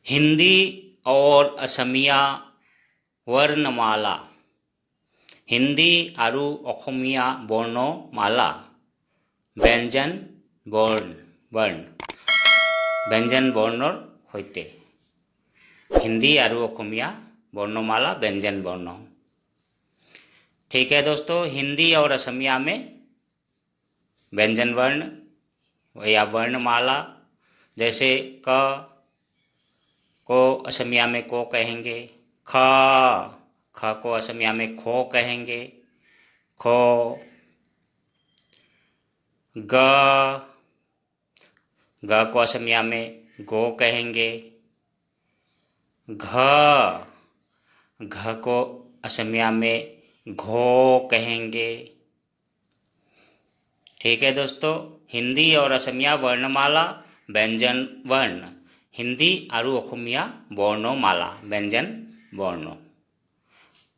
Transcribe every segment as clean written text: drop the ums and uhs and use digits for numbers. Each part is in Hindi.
हिंदी और असमिया वर्णमाला। हिंदी आरु अखमिया वर्णमाला व्यंजन वर्ण व्यंजन वर्णर होते हिंदी आरु अखमिया वर्णमाला व्यंजन वर्ण। ठीक है दोस्तों, हिंदी और असमिया में व्यंजन वर्ण या वर्णमाला, जैसे क को असमिया में को कहेंगे, ख को असमिया में खो कहेंगे, खो, ग को असमिया में गो कहेंगे, घ को असमिया में घो कहेंगे। ठीक है दोस्तों, हिंदी और असमिया वर्णमाला व्यंजन वर्ण, हिंदी आरु अखमिया वर्णमाला व्यंजन वर्ण।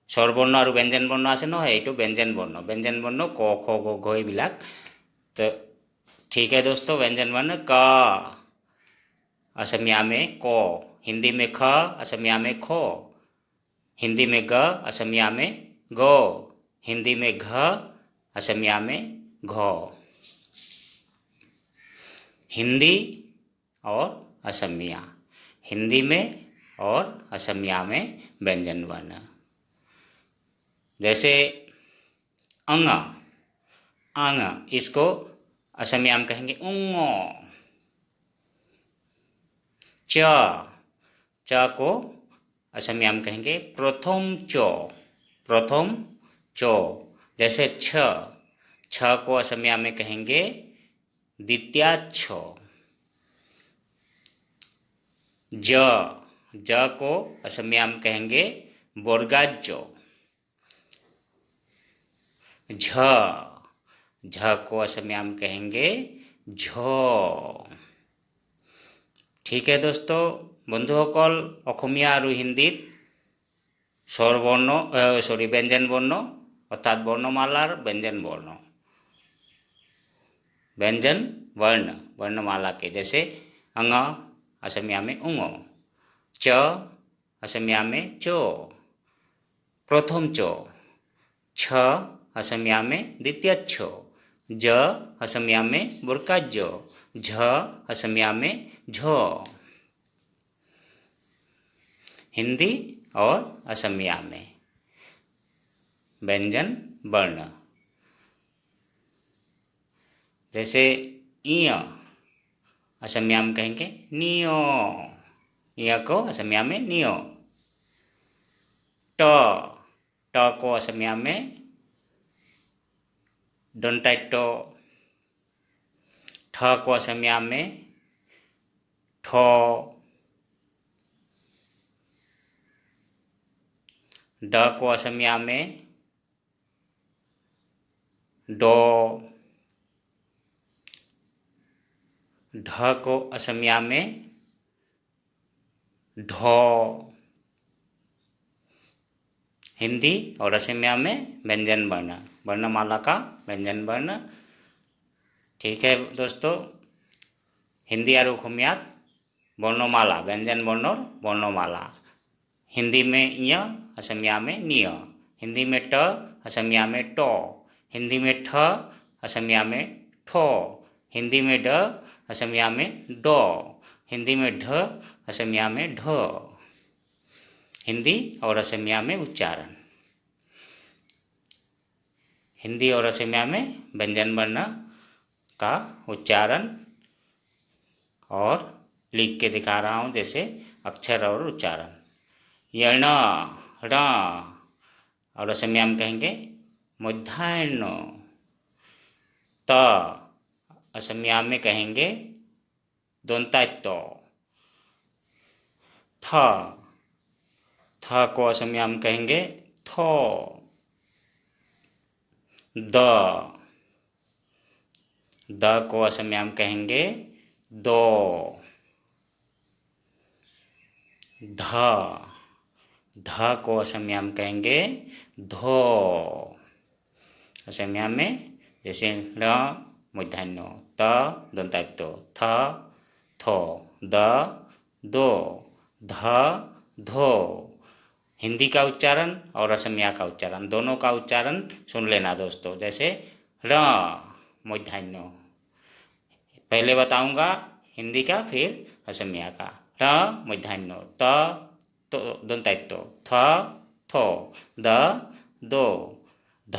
स्वरबर्ण और व्यंजन वर्ण आछे न, ये व्यंजन वर्ण क ख ग घ এইবিলাক। तो ठीक है दोस्तों, व्यंजन वर्ण क असमिया में को, हिंदी में ख असमिया में खो, हिंदी में ग असमिया में गो, हिंदी में घ असमिया में घो। हिंदी और असमिया, हिंदी में और असमिया में व्यंजन वर्ण, जैसे अंग, अंग इसको असमिया में कहेंगे उंगो। च को असमिया में कहेंगे प्रथम चो, प्रथम चो। जैसे छ को असमिया में कहेंगे द्वितीया छो। ज को असमिया में कहेंगे बोर्गाजो। झ को असमिया में कहेंगे झो। ठीक है दोस्तों, बंधुসকल अखमिया और हिंदी स्वरवर्ण व्यंजन वर्ण अर्थात वर्णमालार व्यंजन वर्ण, व्यंजन वर्ण वर्णमाला के, जैसे अंग असमिया में उंगो, च असमिया में चो, प्रथम चो, छ असमिया में द्वितीय छो, ज असमिया में बुर्काजो, झ असमिया में झो। हिंदी और असमिया में व्यंजन वर्ण, जैसे इय असमिया में कहेंगे नियो, इय को असमिया में नियो। ट को असमिया में दंटाइटो, ठ को असमिया में ठो, ड को असमिया में डो, ढ को असमिया में ढो। हिंदी और असमिया में व्यंजन वर्ण, वर्णमाला का व्यंजन वर्ण। ठीक है दोस्तों, हिंदी और अखमिया वर्णमाला व्यंजन वर्ण और वर्णमाला, हिंदी में य असमिया में निय, हिंदी में ट असमिया में टो, हिंदी में ठ असमिया में ठो, हिंदी में ड असमिया में डो, हिंदी में ढ असमिया में ढो। हिंदी और असमिया में उच्चारण, हिंदी और असमिया में व्यंजन वर्ण का उच्चारण और लिख के दिखा रहा हूँ, जैसे अक्षर और उच्चारण। यण ण और असमिया में कहेंगे मध्याह्न। त असमिया में कहेंगे दंताइतो। थ को असमिया में कहेंगे थो। द को असमिया में कहेंगे दो। ध को असमिया में कहेंगे धो। असमिया में जैसे र मूर्धन्य, त दंताइतो, थ थो, द दो, ध धो। हिंदी का उच्चारण और असमिया का उच्चारण दोनों का उच्चारण सुन लेना दोस्तों। जैसे र मूर्धन्य, पहले बताऊंगा हिंदी का फिर असमिया का। र मूर्धन्य, त तो दंताइत्व, थ थो, द दो, ध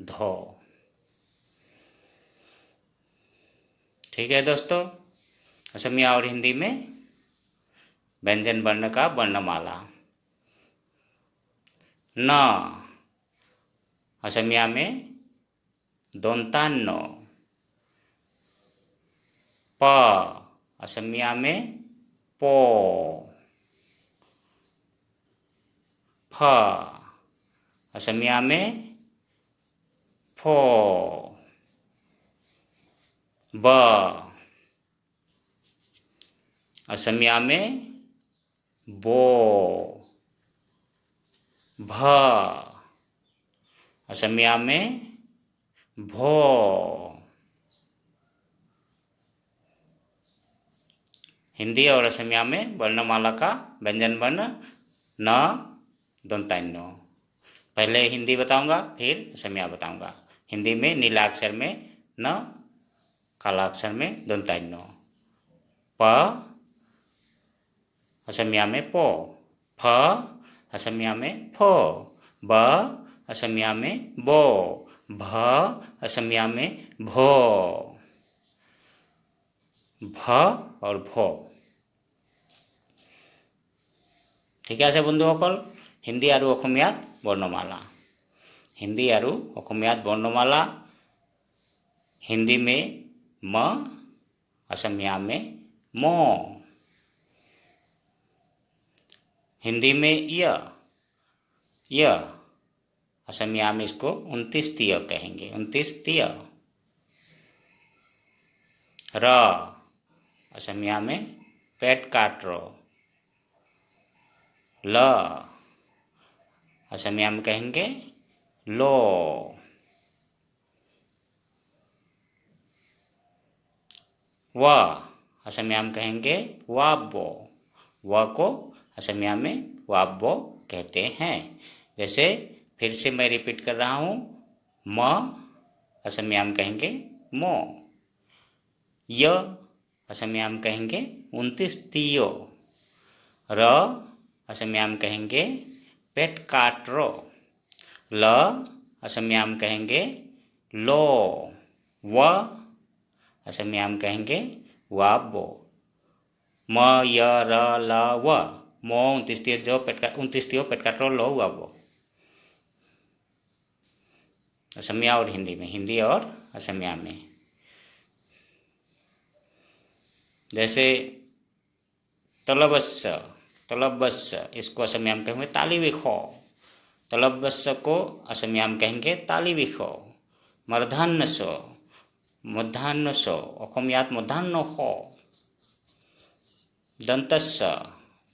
धो। ठीक है दोस्तों, असमिया और हिंदी में व्यंजन वर्ण का वर्णमाला। न असमिया में दोंतान्न। प असमिया में पो। फ असमिया में फो। ब असमिया में बो। भ असमिया में भो। हिंदी और असमिया में वर्णमाला का व्यंजन वर्ण न दंतान्य। पहले हिंदी बताऊंगा फिर असमिया बताऊंगा। हिंदी में नीला अक्षर में न, काला अक्षर में दंतान्य। प असमिया में पो। फ असमिया में फो। ब असमिया में बो। भ असमिया में भो। ভ और भो। ঠিক আছে বন্ধুসকল, হিন্দী আৰু অসমীয়াত वर्णमाला। हिंदी और অসমীয়াত वर्णमाला। हिंदी में म, असमिया में मो। हिंदी में य, असमिया में इसको 29 तिय कहेंगे, 29 तिय। र असमिया में पेट काट रो। ल असमिया में कहेंगे लो। व असमिया में कहेंगे वाबो। व को असमिया में वाबो कहते हैं। जैसे फिर से मैं रिपीट कर रहा हूँ, म असमिया में कहेंगे मो। य असमिया में कहेंगे 29 तियो। र असमिया में कहेंगे पेट काट रो। ल असमिया में कहेंगे लो। व असमिया में कहेंगे वाबो। म य र ल व मो 29 तियो पेट काट रो लो वाबो। असमिया और हिंदी में, हिंदी और असमिया में। जैसे तलबस्स, तलबस्स इसको असमिया में कहेंगे ताली विखो। तलबस्स को असमिया में कहेंगे ताली विखो। मर्धान्नस, मध्यान्नस अखमियात मध्यान्न हो। दंतस्स,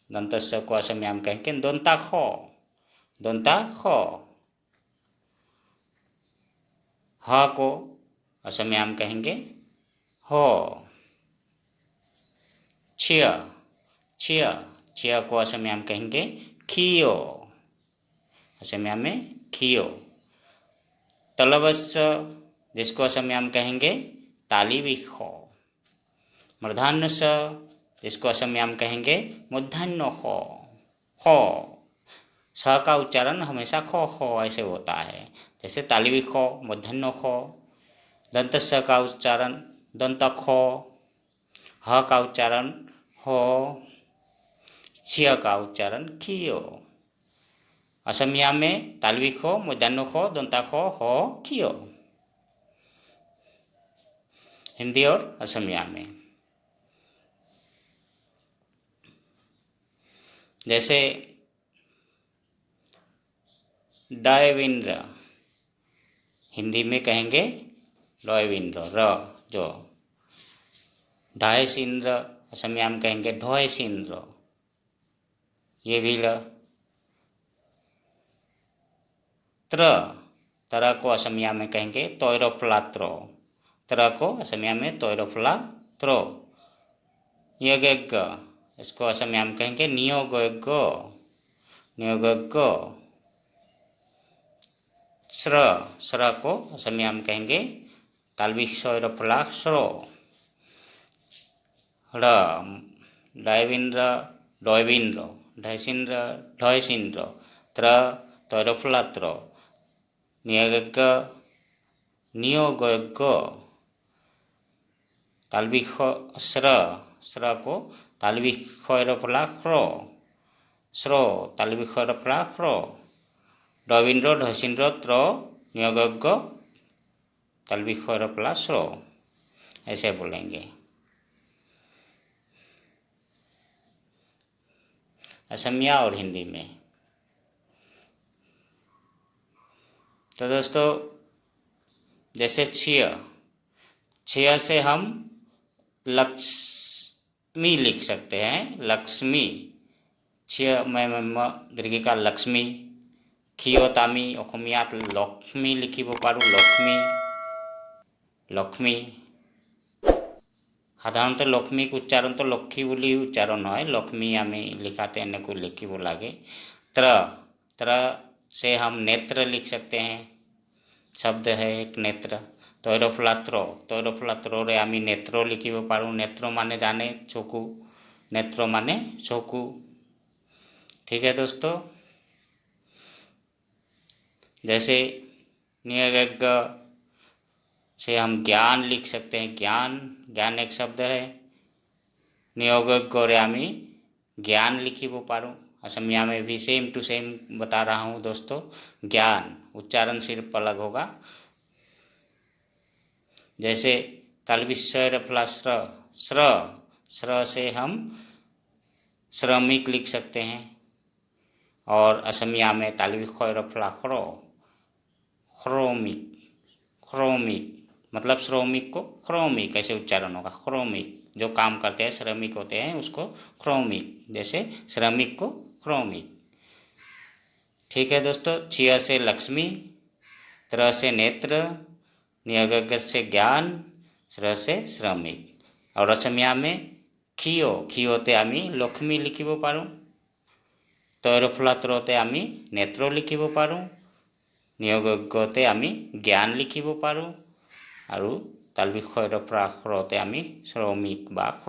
दंतस्स को असमिया में कहेंगे दंता खो, दंता खो। ह को असमिया में कहेंगे हो। छिय, छिय, छिय को असमिया में कहेंगे खियो, असमिया में खियो। तलबस्स जिसको असमिया में कहेंगे ताली विखो। मूर्धान्यस जिसको असमिया में कहेंगे मूर्धन्य हो। हो स का उच्चारण हमेशा खो हो ऐसे होता है। जैसे ताली विखो, मूर्धन्य हो। दंतस्स का उच्चारण दंत खो। ह का उच्चारण हो। छिय का उच्चारण खियो। असमिया में तालवी खो, मूर्धन्य खो, दंता खो, हो खियो। हिंदी और असमिया में। जैसे डायविंद्र, हिंदी में कहेंगे डॉयविंद्र, र जो। ढायसिंद्र असमिया में कहेंगे ढोयसिंद्र, ये भी ल। त्र, त्र को असमिया में कहेंगे तोयरोफ्लात्रो। त्र को असमिया में तोयरोफ्लात्रो। यज्ञ, इसको असमिया में कहेंगे नियोगयोग्य, नियोगयोग्य। श्र, श्र को असमिया में कहेंगे तालविक स्वैर फलाक श्रो। ड़, डयविंद्र, डयविंद्र, ढयसिंद्र, ढयसिंद्र। त्र, तैरफलात्र, नियोगयोग्य, नियोगयोग्य। तालविक श्र, श्र को तालविक स्वैर फलाक श्रो, श्रो, तालविक स्वैर फलाक श्रो। डविंद्र, ढसिंद्र, त्र, नियोगयोग्य, तालविक स्वैर फलाक श्रो, ऐसे बोलेंगे। असमिया और हिंदी में। तो दोस्तों जैसे छिय, छिय से हम लक्ष्मी लिख सकते हैं, लक्ष्मी। छिय में दीर्घिका लक्ष्मी। खियोतामी অসমীয়াত লক্ষ্মী লিখিব পাৰোঁ, লক্ষ্মী, লক্ষ্মী। সাধাৰণতে লক্ষ্মীক উচ্চাৰণ তো লক্ষ্মী বুলি উচ্চাरण হয়, লক্ষ্मी আমি लिखाते এনেকৈ লিখিব লাগে। त्र, त्र से हम नेत्र लिख सकते हैं, शब्द है एक नेत्र। तैरफलात्र, तैरफलात्रे आमी नेत्र लिखिब पारों, नेत्र माने जाने चकु, नेत्र माने चकु। ठीक है दोस्तों। जैसे नियोगयोग्य से हम ज्ञान लिख सकते हैं, ज्ञान, ज्ञान एक शब्द है। नियोगयोग्य आमी ज्ञान लिखिब पारों, असमिया में भी सेम टू सेम बता रहा हूँ दोस्तों। ज्ञान उच्चारण सिर्फ अलग होगा। जैसे तालविक स्वैर फलाक श्र, श्र, श्र से हम श्रमिक लिख सकते हैं, और असमिया में तालविक स्वैर फलाक श्रो, श्रोमिक, श्रोमिक मतलब श्रमिक को श्रोमिक ऐसे उच्चारण होगा। श्रोमिक जो काम करते हैं, श्रमिक होते हैं, उसको श्रोमिक, जैसे श्रमिक को श्रोमिक। ठीक है दोस्तों। छिय से लक्ष्मी, त्र से नेत्र, नियोगयोग्य से ज्ञान, श्र से श्रमिक। और असमिया में खियो, खियोते आमी लक्ष्मी लिखिब पारों, तैरफलात्रते आमी नेत्र लिखिब पारों, नियोगयोग्यते आमी ज्ञान लिखिब पारों, और तालविक स्वैर फलाक श्रोते आमी श्रमिक बा